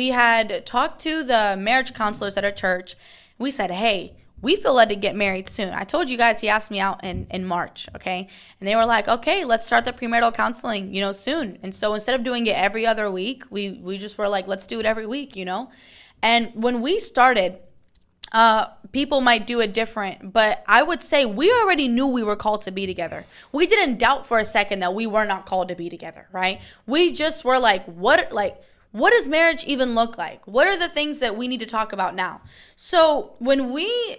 We had talked to the marriage counselors at our church. We said, hey, we feel led to get married soon. I told you guys he asked me out in March, okay? And they were like, okay, let's start the premarital counseling, soon. And so instead of doing it every other week, we just were like, let's do it every week. And when we started, people might do it different, but I would say we already knew we were called to be together. We didn't doubt for a second that we were not called to be together, right? We just were like, what does marriage even look like? What are the things that we need to talk about now? So when we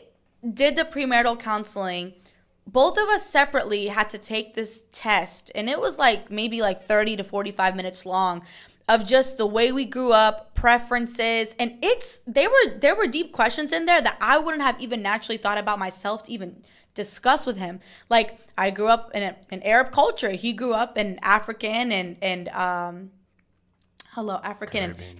did the premarital counseling, both of us separately had to take this test, and it was maybe 30 to 45 minutes long, of just the way we grew up, preferences, and there were deep questions in there that I wouldn't have even naturally thought about myself to even discuss with him. Like, I grew up in an Arab culture. He grew up in African and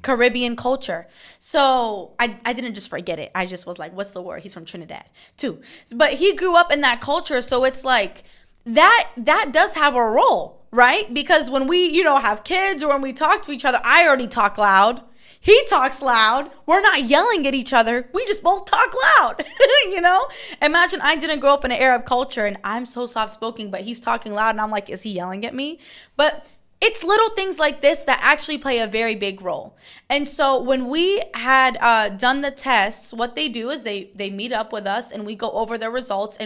Caribbean culture. So I didn't just forget it. I just was like, what's the word? He's from Trinidad too. But he grew up in that culture. So it's like that does have a role, right? Because when we, have kids or when we talk to each other, I already talk loud. He talks loud. We're not yelling at each other. We just both talk loud, Imagine I didn't grow up in an Arab culture and I'm so soft-spoken, but he's talking loud and I'm like, is he yelling at me? But it's little things like this that actually play a very big role. And so when we had done the tests, what they do is they meet up with us and we go over their results. And